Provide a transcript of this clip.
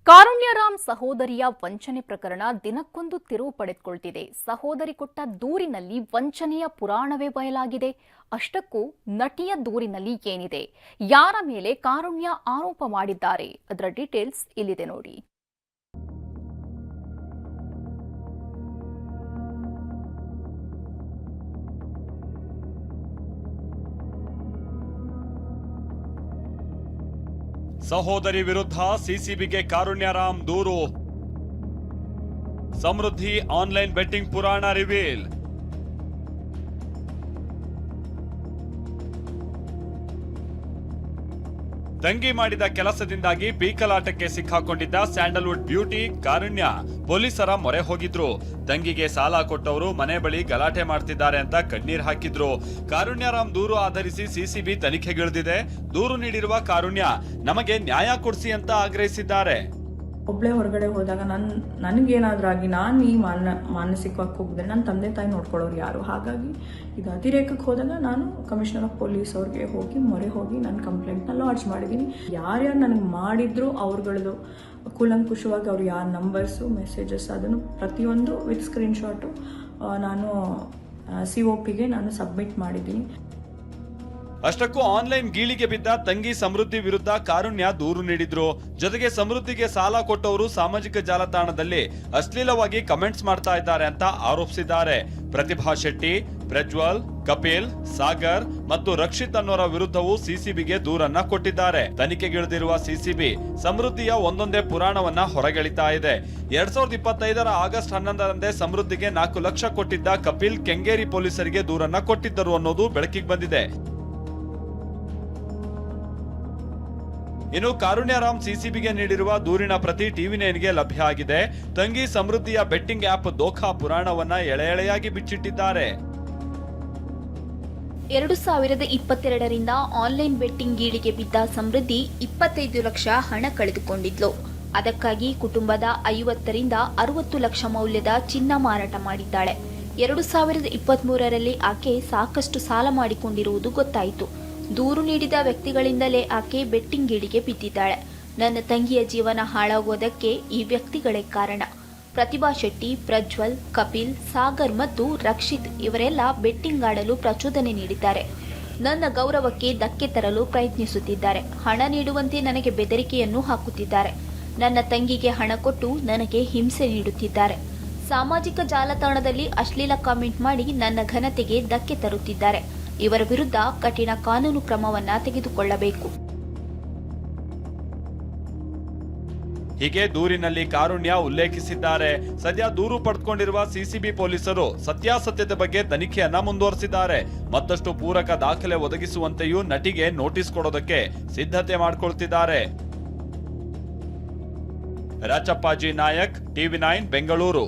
ಕಾರುಣ್ಯರಾಮ್ ಸಹೋದರಿಯ ವಂಚನೆ ಪ್ರಕರಣ ದಿನಕ್ಕೊಂದು ತಿರುವು ಪಡೆದುಕೊಳ್ತಿದೆ. ಸಹೋದರಿ ಕೊಟ್ಟ ದೂರಿನಲ್ಲಿ ವಂಚನೆಯ ಪುರಾಣವೇ ಬಯಲಾಗಿದೆ. ಅಷ್ಟಕ್ಕೂ ನಟಿಯ ದೂರಿನಲ್ಲಿ ಏನಿದೆ, ಯಾರ ಮೇಲೆ ಕಾರುಣ್ಯ ಆರೋಪ ಮಾಡಿದ್ದಾರೆ, ಅದರ ಡೀಟೇಲ್ಸ್ ಇಲ್ಲಿದೆ ನೋಡಿ. ಸಹೋದರಿ ವಿರುದ್ಧ ಸಿಸಿಬಿಗೆ ಕಾರುಣ್ಯರಾಮ್ ದೂರು. ಸಮೃದ್ಧಿ ಆನ್ಲೈನ್ ಬೆಟ್ಟಿಂಗ್ ಪುರಾಣ ರಿವೀಲ್. ತಂಗಿ ಮಾಡಿದ ಕೆಲಸದಿಂದಾಗಿ ಪೀಕಲಾಟಕ್ಕೆ ಸಿಕ್ಕಾಕೊಂಡಿದ್ದ ಸ್ಯಾಂಡಲ್ವುಡ್ ಬ್ಯೂಟಿ ಕಾರುಣ್ಯ ಪೊಲೀಸರ ಮೊರೆ ಹೋಗಿದ್ರು. ತಂಗಿಗೆ ಸಾಲ ಕೊಟ್ಟವರು ಮನೆ ಬಳಿ ಗಲಾಟೆ ಮಾಡ್ತಿದ್ದಾರೆ ಅಂತ ಕಣ್ಣೀರ್ ಹಾಕಿದ್ರು. ಕಾರುಣ್ಯರಾಮ್ ದೂರು ಆಧರಿಸಿ ಸಿಸಿಬಿ ತನಿಖೆಗಿಳಿದಿದೆ. ದೂರು ನೀಡಿರುವ ಕಾರುಣ್ಯ ನಮಗೆ ನ್ಯಾಯ ಕೊಡಿಸಿ ಅಂತ ಆಗ್ರಹಿಸಿದ್ದಾರೆ. ಒಬ್ಬಳೇ ಹೊರಗಡೆ ಹೋದಾಗ ನನಗೇನಾದ್ರೂ ಆಗಿ ನಾನು ಈ ಮಾನಸಿಕವಾಗಿ ಹೋಗಿದ್ರೆ ನನ್ನ ತಂದೆ ತಾಯಿ ನೋಡ್ಕೊಳ್ಳೋರು ಯಾರು? ಹಾಗಾಗಿ ಇದು ಅತಿರೇಕಕ್ಕೆ ಹೋದಾಗ ನಾನು ಕಮಿಷನರ್ ಆಫ್ ಪೊಲೀಸ್ ಅವ್ರಿಗೆ ಮೊರೆ ಹೋಗಿ ನಾನು ಕಂಪ್ಲೇಂಟ್ನ ಲಾಡ್ಜ್ ಮಾಡಿದ್ದೀನಿ. ಯಾರ್ಯಾರು ನನಗೆ ಮಾಡಿದ್ರು ಅವ್ರಗಳದು ಕೂಲಂಕುಷವಾಗಿ ಅವ್ರು ಯಾರ ನಂಬರ್ಸು ಮೆಸೇಜಸ್ ಅದನ್ನು ಪ್ರತಿಯೊಂದು ವಿತ್ ಸ್ಕ್ರೀನ್ಶಾಟು ನಾನು COPಗೆ ನಾನು ಸಬ್ಮಿಟ್ ಮಾಡಿದ್ದೀನಿ. ಅಷ್ಟಕ್ಕೂ ಆನ್ಲೈನ್ ಗೀಳಿಗೆ ಬಿದ್ದ ತಂಗಿ ಸಮೃದ್ಧಿ ವಿರುದ್ಧ ಕಾರುಣ್ಯ ದೂರು ನೀಡಿದ್ರು. ಜೊತೆಗೆ ಸಮೃದ್ಧಿಗೆ ಸಾಲ ಕೊಟ್ಟವರು ಸಾಮಾಜಿಕ ಜಾಲತಾಣದಲ್ಲಿ ಅಶ್ಲೀಲವಾಗಿ ಕಮೆಂಟ್ಸ್ ಮಾಡ್ತಾ ಇದ್ದಾರೆ ಅಂತ ಆರೋಪಿಸಿದ್ದಾರೆ. ಪ್ರತಿಭಾ ಶೆಟ್ಟಿ, ಪ್ರಜ್ವಲ್, ಕಪಿಲ್, ಸಾಗರ್ ಮತ್ತು ರಕ್ಷಿತ್ ಅನ್ನೋರ ವಿರುದ್ಧವೂ ಸಿಸಿಬಿಗೆ ದೂರನ್ನ ಕೊಟ್ಟಿದ್ದಾರೆ. ತನಿಖೆಗಿಳಿದಿರುವ ಸಿಸಿಬಿ ಸಮೃದ್ಧಿಯ ಒಂದೊಂದೇ ಪುರಾಣವನ್ನ ಹೊರಗೆಳಿತಾ ಇದೆ. 2025 ಆಗಸ್ಟ್ 11ರಂದೇ ಸಮೃದ್ಧಿಗೆ 4 ಲಕ್ಷ ಕೊಟ್ಟಿದ್ದ ಕಪಿಲ್ ಕೆಂಗೇರಿ ಪೊಲೀಸರಿಗೆ ದೂರನ್ನ ಕೊಟ್ಟಿದ್ದರು ಅನ್ನೋದು ಬೆಳಕಿಗೆ ಬಂದಿದೆ. ಇನ್ನು ಕಾರುಣ್ಯರಾಮ್ ಸಿಸಿಬಿಗೆ ನೀಡಿರುವ ದೂರಿನ ಪ್ರತಿ TV9ಗೆ ಲಭ್ಯ ಆಗಿದೆ. ತಂಗಿ ಸಮೃದ್ಧಿಯ ಬೆಟ್ಟಿಂಗ್ ಆಪ್ ದೋಖಾ ಪುರಾಣವನ್ನ ಎಳೆಯಾಗಿ ಬಿಚ್ಚಿಟ್ಟಿದ್ದಾರೆ. 2022ರಿಂದ ಆನ್ಲೈನ್ ಬೆಟ್ಟಿಂಗ್ ಗೀಳಿಗೆ ಬಿದ್ದ ಸಮೃದ್ಧಿ 25 ಲಕ್ಷ ಹಣ ಕಳೆದುಕೊಂಡಿದ್ಲು. ಅದಕ್ಕಾಗಿ ಕುಟುಂಬದ 50ರಿಂದ 60 ಲಕ್ಷ ಮೌಲ್ಯದ ಚಿನ್ನ ಮಾರಾಟ ಮಾಡಿದ್ದಾಳೆ. 2023ರಲ್ಲಿ ಆಕೆ ಸಾಕಷ್ಟು ಸಾಲ ಮಾಡಿಕೊಂಡಿರುವುದು ಗೊತ್ತಾಯಿತು. ದೂರು ನೀಡಿದ ವ್ಯಕ್ತಿಗಳಿಂದಲೇ ಆಕೆ ಬೆಟ್ಟಿಂಗ್ ಗೀಳಿಗೆ ಬಿದ್ದಿದ್ದಾಳೆ. ನನ್ನ ತಂಗಿಯ ಜೀವನ ಹಾಳಾಗೋದಕ್ಕೆ ಈ ವ್ಯಕ್ತಿಗಳೇ ಕಾರಣ. ಪ್ರತಿಭಾ ಶೆಟ್ಟಿ, ಪ್ರಜ್ವಲ್, ಕಪಿಲ್, ಸಾಗರ್ ಮತ್ತು ರಕ್ಷಿತ್ ಇವರೆಲ್ಲ ಬೆಟ್ಟಿಂಗ್ ಆಡಲು ಪ್ರಚೋದನೆ ನೀಡಿದ್ದಾರೆ. ನನ್ನ ಗೌರವಕ್ಕೆ ಧಕ್ಕೆ ತರಲು ಪ್ರಯತ್ನಿಸುತ್ತಿದ್ದಾರೆ. ಹಣ ನೀಡುವಂತೆ ನನಗೆ ಬೆದರಿಕೆಯನ್ನು ಹಾಕುತ್ತಿದ್ದಾರೆ. ನನ್ನ ತಂಗಿಗೆ ಹಣ ಕೊಟ್ಟು ನನಗೆ ಹಿಂಸೆ ನೀಡುತ್ತಿದ್ದಾರೆ. ಸಾಮಾಜಿಕ ಜಾಲತಾಣದಲ್ಲಿ ಅಶ್ಲೀಲ ಕಾಮೆಂಟ್ ಮಾಡಿ ನನ್ನ ಘನತೆಗೆ ಧಕ್ಕೆ ತರುತ್ತಿದ್ದಾರೆ. ಇವರ ವಿರುದ್ಧ ಕಠಿಣ ಕಾನೂನು ಕ್ರಮವನ್ನ ತೆಗೆದುಕೊಳ್ಳಬೇಕು. ಹೀಗೆ ದೂರಿನಲ್ಲಿ ಕಾರುಣ್ಯ ಉಲ್ಲೇಖಿಸಿದ್ದಾರೆ. ಸದ್ಯ ದೂರು ಪಡೆದುಕೊಂಡಿರುವ ಸಿಸಿಬಿ ಪೊಲೀಸರು ಸತ್ಯಾಸತ್ಯತೆ ಬಗ್ಗೆ ತನಿಖೆಯನ್ನ ಮುಂದುವರೆಸಿದ್ದಾರೆ. ಮತ್ತಷ್ಟು ಪೂರಕ ದಾಖಲೆ ಒದಗಿಸುವಂತೆಯೂ ನಟಿಗೆ ನೋಟಿಸ್ ಕೊಡೋದಕ್ಕೆ ಸಿದ್ಧತೆ ಮಾಡಿಕೊಳ್ತಿದ್ದಾರೆ. ರಾಚಪ್ಪಾಜಿ ನಾಯಕ್, TV9 ಬೆಂಗಳೂರು.